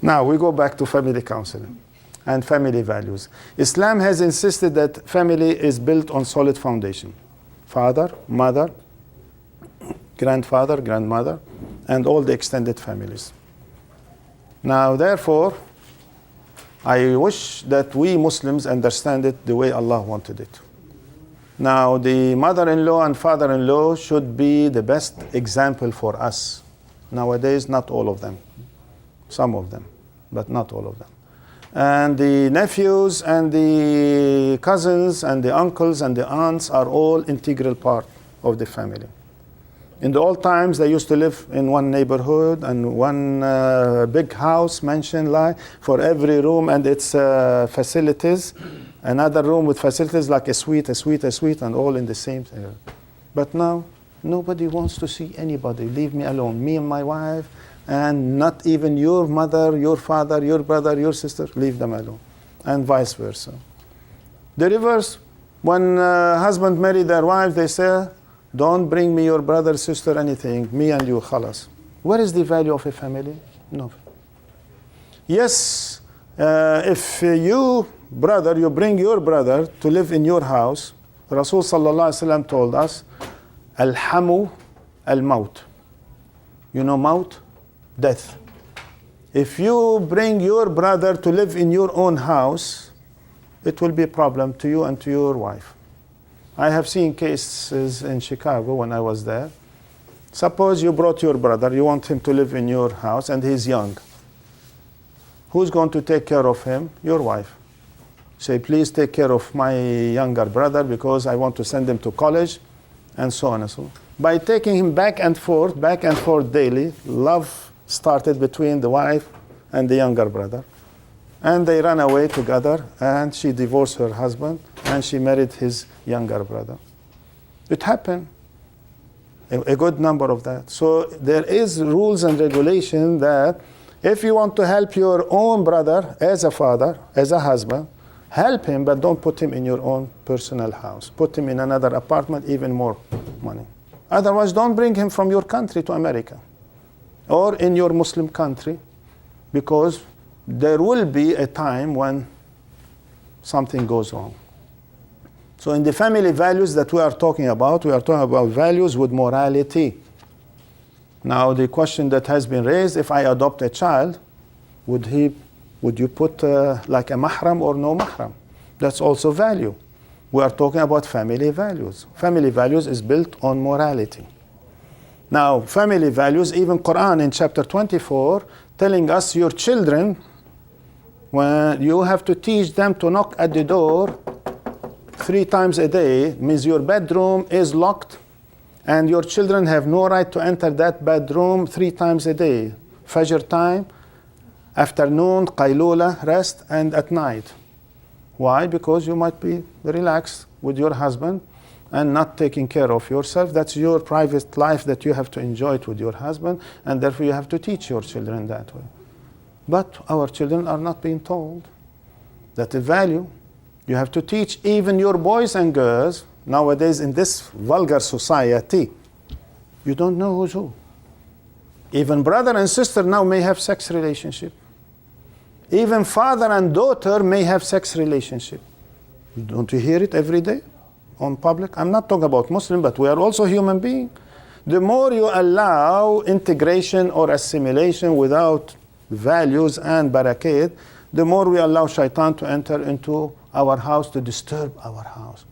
Now we go back to family counseling and family values. Islam has insisted that family is built on solid foundation. Father, mother, grandfather, grandmother, and all the extended families. Now, therefore, I wish that we Muslims understand it the way Allah wanted it. Now, the mother-in-law and father-in-law should be the best example for us. Nowadays, not all of them. Some of them, but not all of them. And the nephews and the cousins and the uncles and the aunts are all integral part of the family. In the old times, they used to live in one neighborhood and one big house, mansion, like for every room and its facilities. Another room with facilities like a suite, and all in the same area. But now, nobody wants to see anybody. Leave me alone. Me and my wife, and not even your mother, your father, your brother, your sister. Leave them alone. And vice versa. The reverse, when husband marry their wife, they say, don't bring me your brother, sister, anything. Me and you, khalas. What is the value of a family? No. Yes, if you bring your brother to live in your house, Rasul sallallahu alaihi wasallam told us, Alhamu al-maut. You know maut? Death. If you bring your brother to live in your own house, it will be a problem to you and to your wife. I have seen cases in Chicago when I was there. Suppose you brought your brother, you want him to live in your house, and he's young. Who's going to take care of him? Your wife. Say, please take care of my younger brother because I want to send him to college, and so on and so on. By taking him back and forth daily, love started between the wife and the younger brother. And they ran away together, and she divorced her husband, and she married his younger brother. It happened, a good number of that. So there is rules and regulation that if you want to help your own brother as a father, as a husband, help him, but don't put him in your own personal house. Put him in another apartment, even more money. Otherwise, don't bring him from your country to America or in your Muslim country, because there will be a time when something goes wrong. So in the family values that we are talking about values with morality. Now the question that has been raised, if I adopt a child, would you put like a mahram or no mahram? That's also value. We are talking about family values. Family values is built on morality. Now family values, even Quran in chapter 24, telling us your children, when you have to teach them to knock at the door 3 times a day, means your bedroom is locked and your children have no right to enter that bedroom 3 times a day. Fajr time, afternoon, qaylula, rest, and at night. Why? Because you might be relaxed with your husband and not taking care of yourself. That's your private life that you have to enjoy it with your husband, and therefore you have to teach your children that way. But our children are not being told that the value. You have to teach even your boys and girls. Nowadays in this vulgar society, you don't know who's who. Even brother and sister now may have sex relationship. Even father and daughter may have sex relationship. Don't you hear it every day on public? I'm not talking about Muslim, but we are also human beings. The more you allow integration or assimilation without values and barakah, the more we allow shaitan to enter into our house to disturb our house.